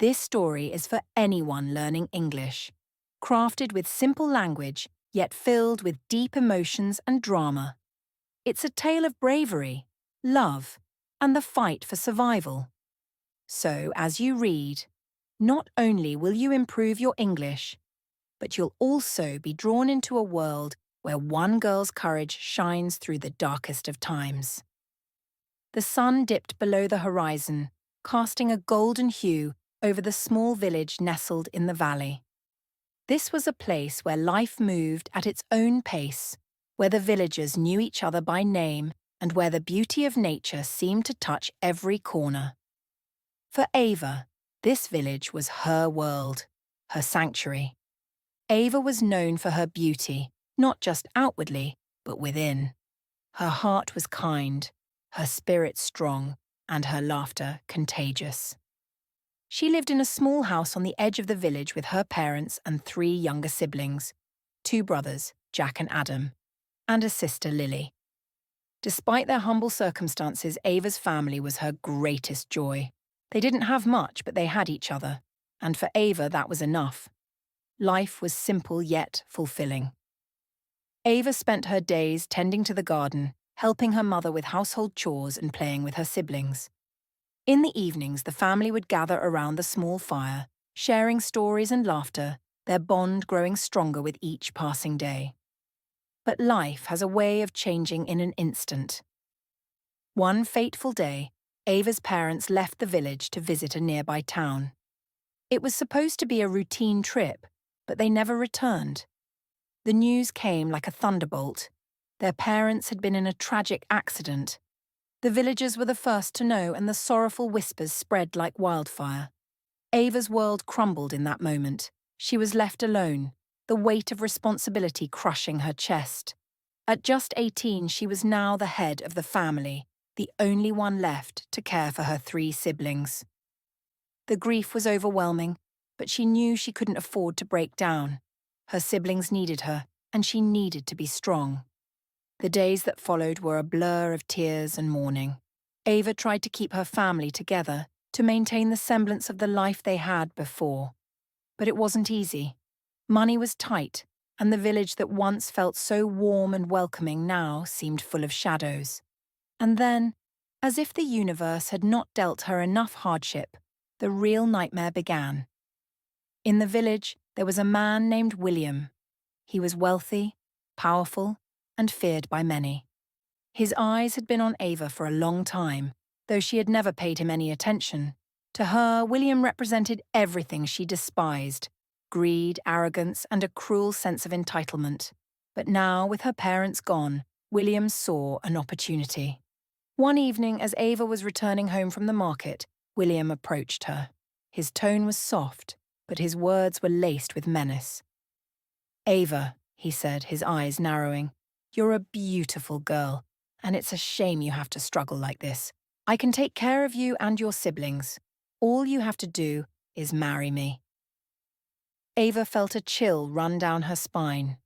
This story is for anyone learning English, crafted with simple language, yet filled with deep emotions and drama. It's a tale of bravery, love, and the fight for survival. So, as you read, not only will you improve your English, but you'll also be drawn into a world where one girl's courage shines through the darkest of times. The sun dipped below the horizon, casting a golden hue over the small village nestled in the valley. This was a place where life moved at its own pace, where the villagers knew each other by name and where the beauty of nature seemed to touch every corner. For Ava, this village was her world, her sanctuary. Ava was known for her beauty, not just outwardly, but within. Her heart was kind, her spirit strong, and her laughter contagious. She lived in a small house on the edge of the village with her parents and 3 younger siblings, 2 brothers, Jack and Adam, and a sister, Lily. Despite their humble circumstances, Ava's family was her greatest joy. They didn't have much, but they had each other, and for Ava that was enough. Life was simple yet fulfilling. Ava spent her days tending to the garden, helping her mother with household chores and playing with her siblings. In the evenings, the family would gather around the small fire, sharing stories and laughter, their bond growing stronger with each passing day. But life has a way of changing in an instant. One fateful day, Ava's parents left the village to visit a nearby town. It was supposed to be a routine trip, but they never returned. The news came like a thunderbolt. Their parents had been in a tragic accident. The villagers were the first to know, and the sorrowful whispers spread like wildfire. Ava's world crumbled in that moment. She was left alone, the weight of responsibility crushing her chest. At just 18, she was now the head of the family, the only one left to care for her 3 siblings. The grief was overwhelming, but she knew she couldn't afford to break down. Her siblings needed her, and she needed to be strong. The days that followed were a blur of tears and mourning. Ava tried to keep her family together, to maintain the semblance of the life they had before. But it wasn't easy. Money was tight, and the village that once felt so warm and welcoming now seemed full of shadows. And then, as if the universe had not dealt her enough hardship, the real nightmare began. In the village, there was a man named William. He was wealthy, powerful, and feared by many. His eyes had been on Ava for a long time, though she had never paid him any attention. To her, William represented everything she despised: greed, arrogance, and a cruel sense of entitlement. But now, with her parents gone, William saw an opportunity. One evening, as Ava was returning home from the market, William approached her. His tone was soft, but his words were laced with menace. "Ava," he said, his eyes narrowing, "you're a beautiful girl, and it's a shame you have to struggle like this. I can take care of you and your siblings. All you have to do is marry me." Ava felt a chill run down her spine.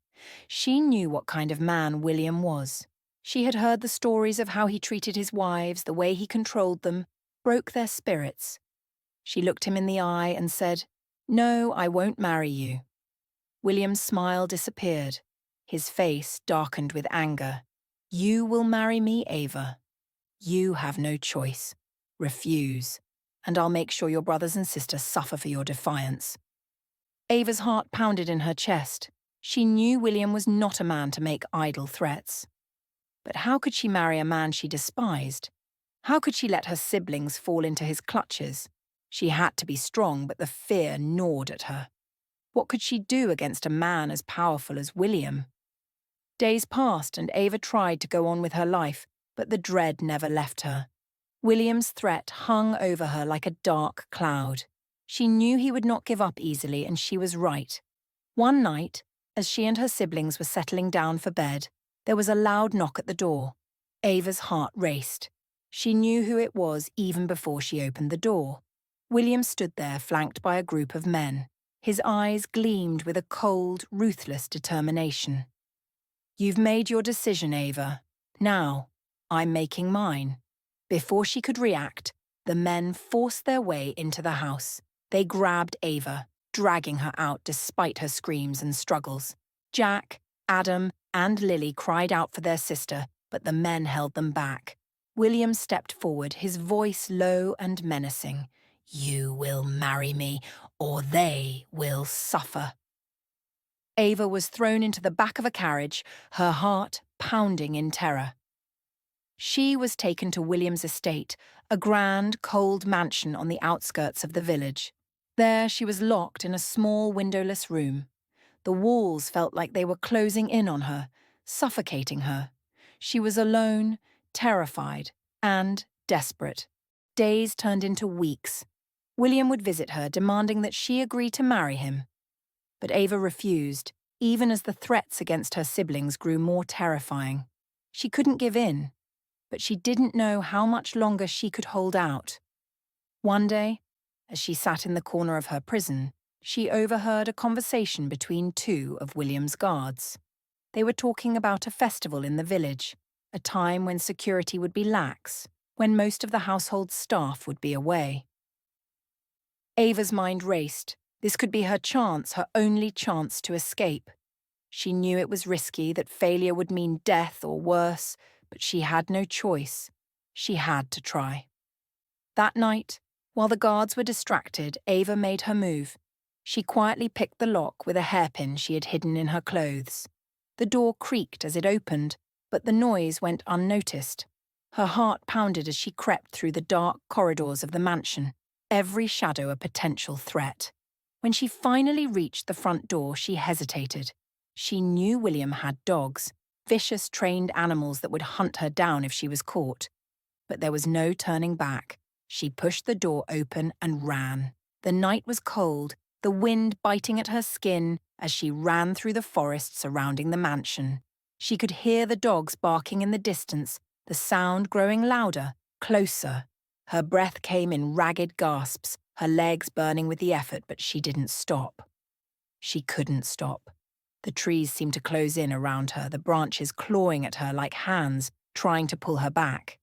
She knew what kind of man William was. She had heard the stories of how he treated his wives, the way he controlled them, broke their spirits. She looked him in the eye and said, "No, I won't marry you." William's smile disappeared. His face darkened with anger. "You will marry me, Ava. You have no choice. Refuse, and I'll make sure your brothers and sisters suffer for your defiance." Ava's heart pounded in her chest. She knew William was not a man to make idle threats. But how could she marry a man she despised? How could she let her siblings fall into his clutches? She had to be strong, but the fear gnawed at her. What could she do against a man as powerful as William? Days passed and Ava tried to go on with her life, but the dread never left her. William's threat hung over her like a dark cloud. She knew he would not give up easily, and she was right. One night, as she and her siblings were settling down for bed, there was a loud knock at the door. Ava's heart raced. She knew who it was even before she opened the door. William stood there flanked by a group of men. His eyes gleamed with a cold, ruthless determination. "You've made your decision, Ava. Now, I'm making mine." Before she could react, the men forced their way into the house. They grabbed Ava, dragging her out despite her screams and struggles. Jack, Adam, and Lily cried out for their sister, but the men held them back. William stepped forward, his voice low and menacing. "You will marry me, or they will suffer." Ava was thrown into the back of a carriage, her heart pounding in terror. She was taken to William's estate, a grand, cold mansion on the outskirts of the village. There she was locked in a small, windowless room. The walls felt like they were closing in on her, suffocating her. She was alone, terrified, and desperate. Days turned into weeks. William would visit her, demanding that she agree to marry him. But Ava refused, even as the threats against her siblings grew more terrifying. She couldn't give in, but she didn't know how much longer she could hold out. One day, as she sat in the corner of her prison, she overheard a conversation between two of William's guards. They were talking about a festival in the village, a time when security would be lax, when most of the household staff would be away. Ava's mind raced. This could be her chance, her only chance to escape. She knew it was risky, that failure would mean death or worse, but she had no choice. She had to try. That night, while the guards were distracted, Ava made her move. She quietly picked the lock with a hairpin she had hidden in her clothes. The door creaked as it opened, but the noise went unnoticed. Her heart pounded as she crept through the dark corridors of the mansion, every shadow a potential threat. When she finally reached the front door, she hesitated. She knew William had dogs, vicious trained animals that would hunt her down if she was caught. But there was no turning back. She pushed the door open and ran. The night was cold, the wind biting at her skin as she ran through the forest surrounding the mansion. She could hear the dogs barking in the distance, the sound growing louder, closer. Her breath came in ragged gasps, her legs burning with the effort, but she didn't stop. She couldn't stop. The trees seemed to close in around her, the branches clawing at her like hands, trying to pull her back.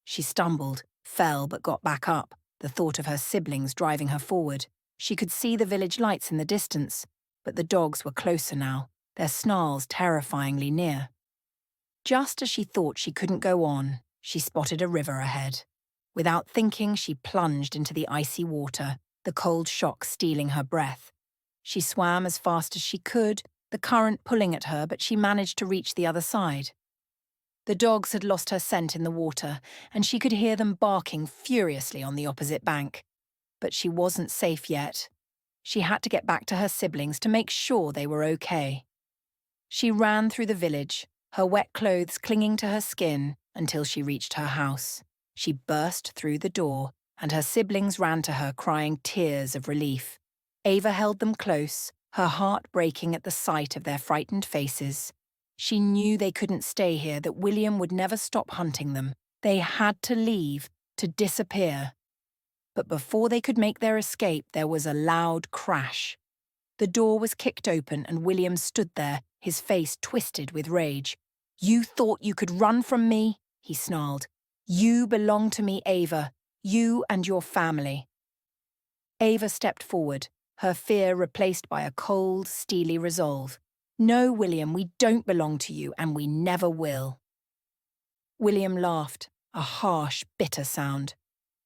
She stumbled, fell, but got back up, the thought of her siblings driving her forward. She could see the village lights in the distance, but the dogs were closer now, their snarls terrifyingly near. Just as she thought she couldn't go on, she spotted a river ahead. Without thinking, she plunged into the icy water, the cold shock stealing her breath. She swam as fast as she could, the current pulling at her, but she managed to reach the other side. The dogs had lost her scent in the water, and she could hear them barking furiously on the opposite bank. But she wasn't safe yet. She had to get back to her siblings to make sure they were okay. She ran through the village, her wet clothes clinging to her skin, until she reached her house. She burst through the door, and her siblings ran to her crying tears of relief. Ava held them close, her heart breaking at the sight of their frightened faces. She knew they couldn't stay here, that William would never stop hunting them. They had to leave, to disappear. But before they could make their escape, there was a loud crash. The door was kicked open and William stood there, his face twisted with rage. "You thought you could run from me?" he snarled. "You belong to me, Ava. You and your family." Ava stepped forward, her fear replaced by a cold, steely resolve. "No, William, we don't belong to you, and we never will." William laughed, a harsh, bitter sound.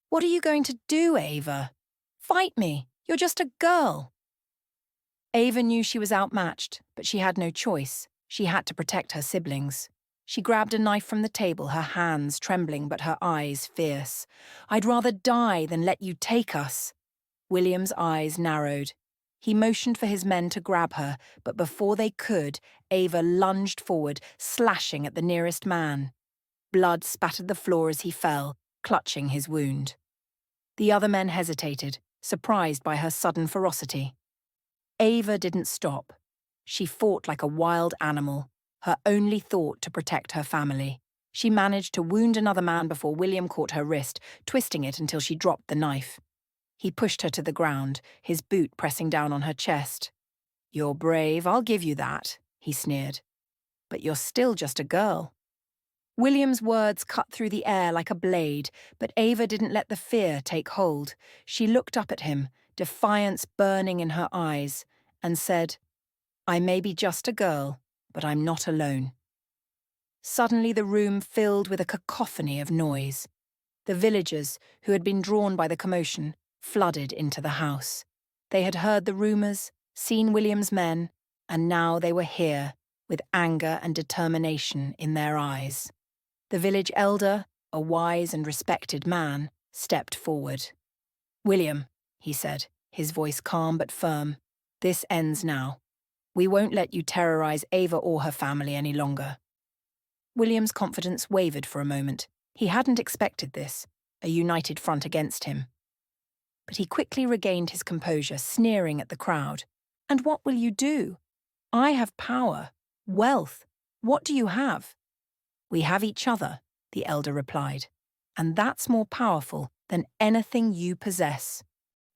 "What are you going to do, Ava? Fight me. You're just a girl." Ava knew she was outmatched, but she had no choice. She had to protect her siblings. She grabbed a knife from the table, her hands trembling but her eyes fierce. "I'd rather die than let you take us." William's eyes narrowed. He motioned for his men to grab her, but before they could, Ava lunged forward, slashing at the nearest man. Blood spattered the floor as he fell, clutching his wound. The other men hesitated, surprised by her sudden ferocity. Ava didn't stop. She fought like a wild animal, her only thought to protect her family. She managed to wound another man before William caught her wrist, twisting it until she dropped the knife. He pushed her to the ground, his boot pressing down on her chest. "You're brave, I'll give you that," he sneered. "But you're still just a girl." William's words cut through the air like a blade, but Ava didn't let the fear take hold. She looked up at him, defiance burning in her eyes, and said, "I may be just a girl, but I'm not alone." Suddenly the room filled with a cacophony of noise. The villagers, who had been drawn by the commotion, flooded into the house. They had heard the rumours, seen William's men, and now they were here, with anger and determination in their eyes. The village elder, a wise and respected man, stepped forward. "William," he said, his voice calm but firm, "this ends now. We won't let you terrorise Ava or her family any longer." William's confidence wavered for a moment. He hadn't expected this, a united front against him. But he quickly regained his composure, sneering at the crowd. "And what will you do? I have power, wealth. What do you have?" "We have each other," the elder replied. "And that's more powerful than anything you possess."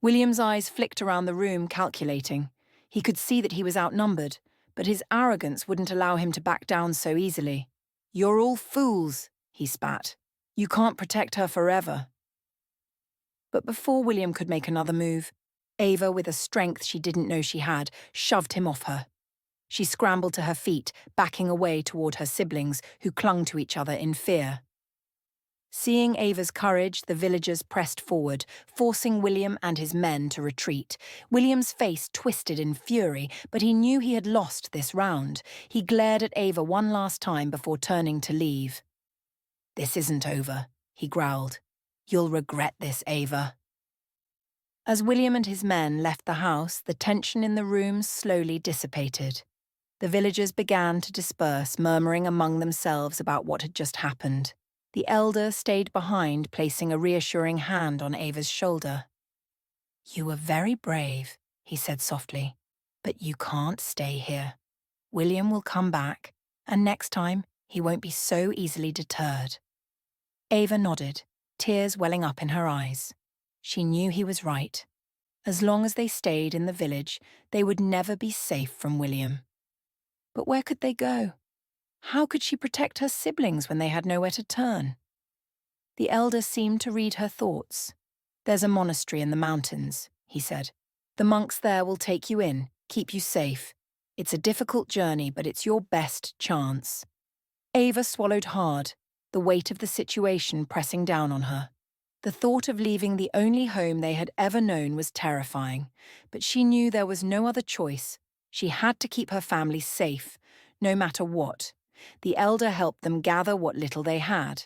William's eyes flicked around the room, calculating. He could see that he was outnumbered, but his arrogance wouldn't allow him to back down so easily. "You're all fools," he spat. "You can't protect her forever." But before William could make another move, Ava, with a strength she didn't know she had, shoved him off her. She scrambled to her feet, backing away toward her siblings, who clung to each other in fear. Seeing Ava's courage, the villagers pressed forward, forcing William and his men to retreat. William's face twisted in fury, but he knew he had lost this round. He glared at Ava one last time before turning to leave. "This isn't over," he growled. "You'll regret this, Ava." As William and his men left the house, the tension in the room slowly dissipated. The villagers began to disperse, murmuring among themselves about what had just happened. The elder stayed behind, placing a reassuring hand on Ava's shoulder. "You were very brave," he said softly, "but you can't stay here. William will come back, and next time he won't be so easily deterred." Ava nodded, tears welling up in her eyes. She knew he was right. As long as they stayed in the village, they would never be safe from William. But where could they go? How could she protect her siblings when they had nowhere to turn? The elder seemed to read her thoughts. "There's a monastery in the mountains," he said. "The monks there will take you in, keep you safe. It's a difficult journey, but it's your best chance." Ava swallowed hard, the weight of the situation pressing down on her. The thought of leaving the only home they had ever known was terrifying, but she knew there was no other choice. She had to keep her family safe, no matter what. The elder helped them gather what little they had.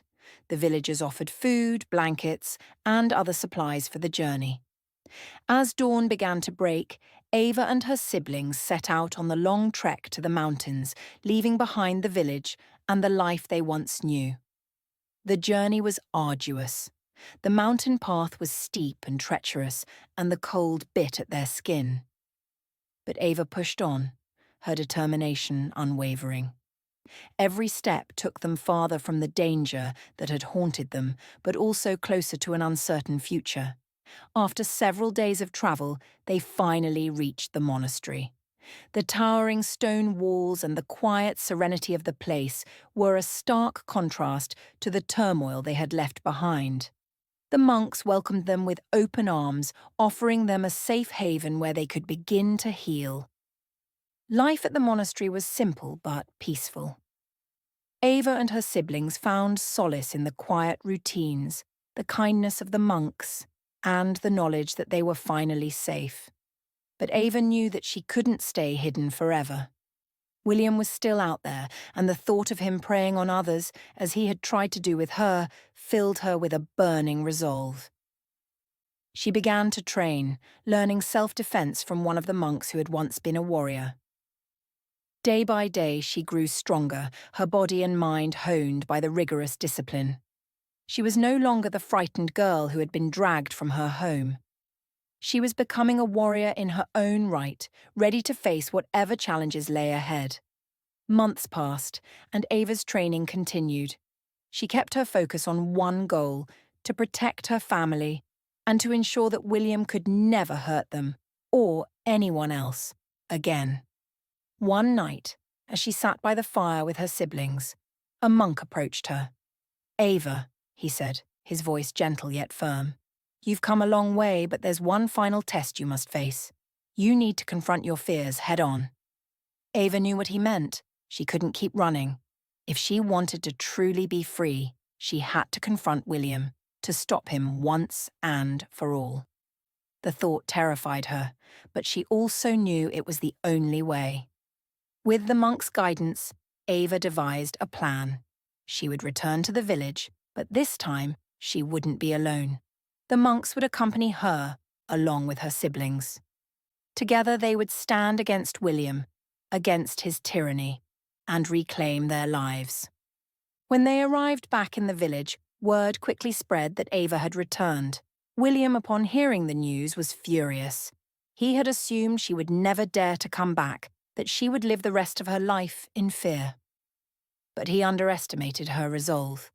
The villagers offered food, blankets, and other supplies for the journey. As dawn began to break, Ava and her siblings set out on the long trek to the mountains, leaving behind the village and the life they once knew. The journey was arduous. The mountain path was steep and treacherous, and the cold bit at their skin. But Ava pushed on, her determination unwavering. Every step took them farther from the danger that had haunted them, but also closer to an uncertain future. After several days of travel, they finally reached the monastery. The towering stone walls and the quiet serenity of the place were a stark contrast to the turmoil they had left behind. The monks welcomed them with open arms, offering them a safe haven where they could begin to heal. Life at the monastery was simple but peaceful. Ava and her siblings found solace in the quiet routines, the kindness of the monks, and the knowledge that they were finally safe. But Ava knew that she couldn't stay hidden forever. William was still out there, and the thought of him preying on others, as he had tried to do with her, filled her with a burning resolve. She began to train, learning self-defense from one of the monks who had once been a warrior. Day by day, she grew stronger, her body and mind honed by the rigorous discipline. She was no longer the frightened girl who had been dragged from her home. She was becoming a warrior in her own right, ready to face whatever challenges lay ahead. Months passed, and Ava's training continued. She kept her focus on one goal, to protect her family, and to ensure that William could never hurt them, or anyone else, again. One night, as she sat by the fire with her siblings, a monk approached her. "Ava," he said, his voice gentle yet firm, You've come a long way, but there's one final test you must face. You need to confront your fears head on. Ava knew what he meant. She couldn't keep running. If she wanted to truly be free, she had to confront William, to stop him once and for all. The thought terrified her, but she also knew it was the only way. With the monk's guidance, Ava devised a plan. She would return to the village, but this time she wouldn't be alone. The monks would accompany her, along with her siblings. Together they would stand against William, against his tyranny, and reclaim their lives. When they arrived back in the village, word quickly spread that Ava had returned. William, upon hearing the news, was furious. He had assumed she would never dare to come back, that she would live the rest of her life in fear. But he underestimated her resolve.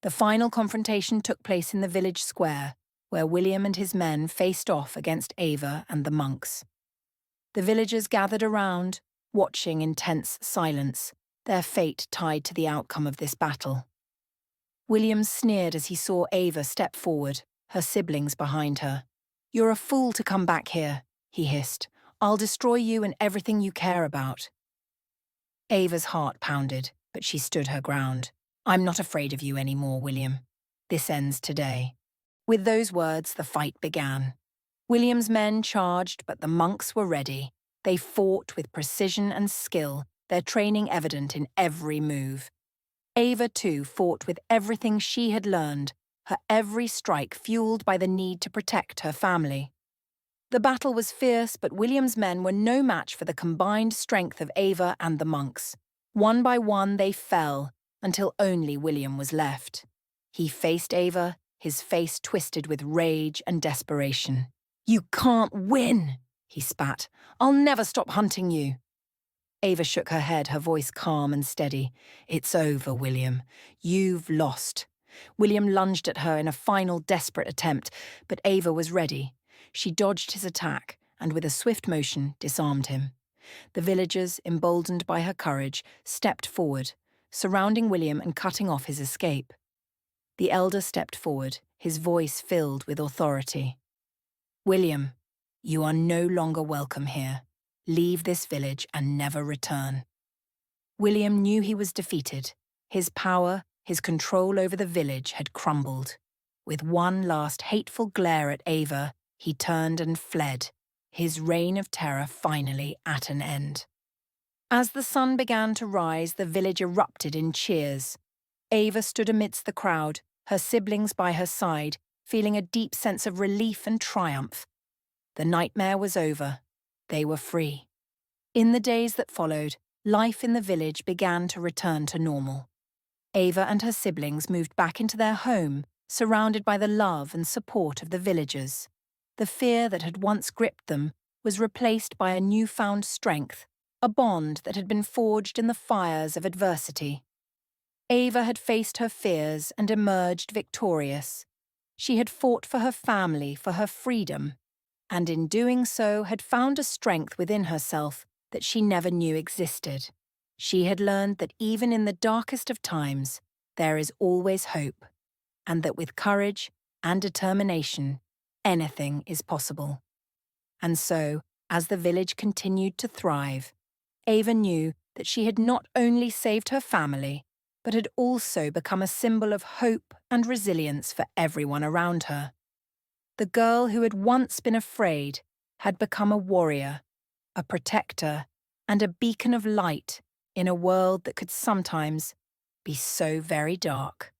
The final confrontation took place in the village square, where William and his men faced off against Ava and the monks. The villagers gathered around, watching in tense silence, their fate tied to the outcome of this battle. William sneered as he saw Ava step forward, her siblings behind her. "You're a fool to come back here," he hissed. "I'll destroy you and everything you care about." Ava's heart pounded, but she stood her ground. "I'm not afraid of you anymore, William. This ends today." With those words, the fight began. William's men charged, but the monks were ready. They fought with precision and skill, their training evident in every move. Ava, too, fought with everything she had learned, her every strike fueled by the need to protect her family. The battle was fierce, but William's men were no match for the combined strength of Ava and the monks. One by one they fell, until only William was left. He faced Ava, his face twisted with rage and desperation. "You can't win," he spat. "I'll never stop hunting you." Ava shook her head, her voice calm and steady. "It's over, William. You've lost." William lunged at her in a final desperate attempt, but Ava was ready. She dodged his attack and, with a swift motion, disarmed him. The villagers, emboldened by her courage, stepped forward, surrounding William and cutting off his escape. The elder stepped forward, his voice filled with authority. "William, you are no longer welcome here. Leave this village and never return." William knew he was defeated. His power, his control over the village had crumbled. With one last hateful glare at Ava, he turned and fled, his reign of terror finally at an end. As the sun began to rise, the village erupted in cheers. Ava stood amidst the crowd, her siblings by her side, feeling a deep sense of relief and triumph. The nightmare was over. They were free. In the days that followed, life in the village began to return to normal. Ava and her siblings moved back into their home, surrounded by the love and support of the villagers. The fear that had once gripped them was replaced by a newfound strength, a bond that had been forged in the fires of adversity. Ava had faced her fears and emerged victorious. She had fought for her family, for her freedom, and in doing so had found a strength within herself that she never knew existed. She had learned that even in the darkest of times, there is always hope, and that with courage and determination, anything is possible. And so, as the village continued to thrive, Ava knew that she had not only saved her family, but had also become a symbol of hope and resilience for everyone around her. The girl who had once been afraid had become a warrior, a protector, and a beacon of light in a world that could sometimes be so very dark.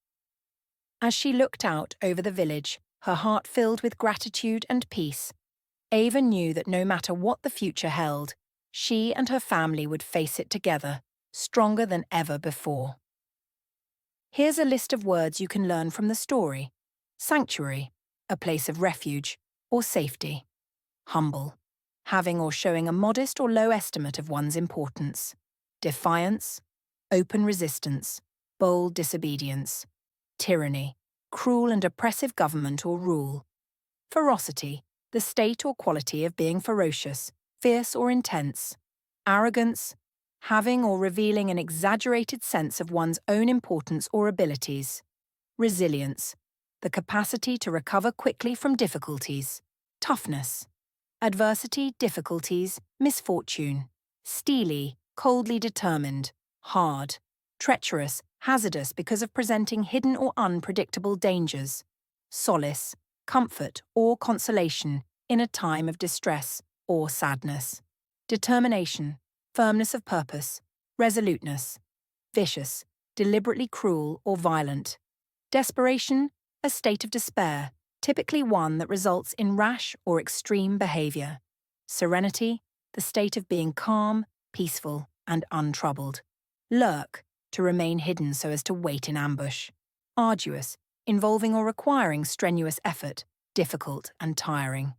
As she looked out over the village, her heart filled with gratitude and peace, Ava knew that no matter what the future held, she and her family would face it together, stronger than ever before. Here's a list of words you can learn from the story. Sanctuary, a place of refuge or safety. Humble, having or showing a modest or low estimate of one's importance. Defiance, open resistance, bold disobedience. Tyranny, cruel and oppressive government or rule. Ferocity, the state or quality of being ferocious, fierce or intense. Arrogance, having or revealing an exaggerated sense of one's own importance or abilities. Resilience, the capacity to recover quickly from difficulties. Toughness, adversity, difficulties, misfortune. Steely, coldly determined, hard. Treacherous, hazardous because of presenting hidden or unpredictable dangers. Solace, comfort or consolation in a time of distress or sadness. Determination, firmness of purpose, resoluteness. Vicious, deliberately cruel or violent. Desperation, a state of despair, typically one that results in rash or extreme behavior. Serenity, the state of being calm, peaceful, and untroubled. Lurk, to remain hidden so as to wait in ambush. Arduous, involving or requiring strenuous effort, difficult and tiring.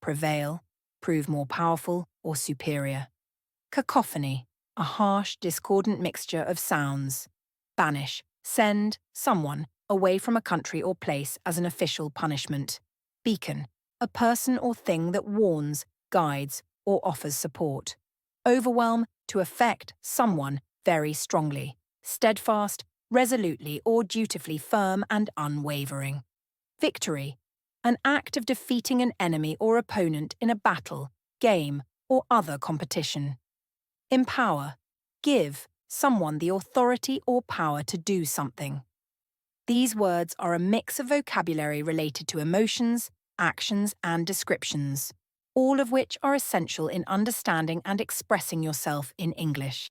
Prevail, prove more powerful or superior. Cacophony, a harsh, discordant mixture of sounds. Banish, send, someone, away from a country or place as an official punishment. Beacon, a person or thing that warns, guides, or offers support. Overwhelm, to affect someone very strongly. Steadfast, resolutely or dutifully firm and unwavering. Victory, an act of defeating an enemy or opponent in a battle, game, or other competition. Empower, give someone the authority or power to do something. These words are a mix of vocabulary related to emotions, actions, and descriptions, all of which are essential in understanding and expressing yourself in English.